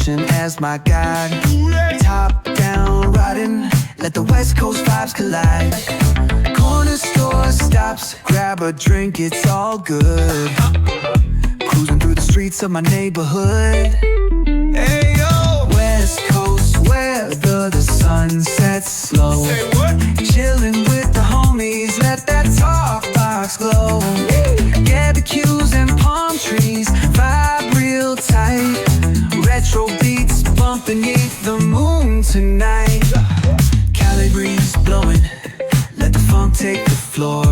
ocean as my guide. Top down riding, let the West Coast vibes collide. Corner store stops, grab a drink, it's all good. Cruising through the streets of my neighborhood. Hey yo! West Coast weather, the sun sets slow. Say what? Chilling with the homies, let that talk box glow. Barbecues and palm trees, vibe real tight. Retro beats bumping beneath the moon tonight. Cali breeze blowing, let the funk take the floor.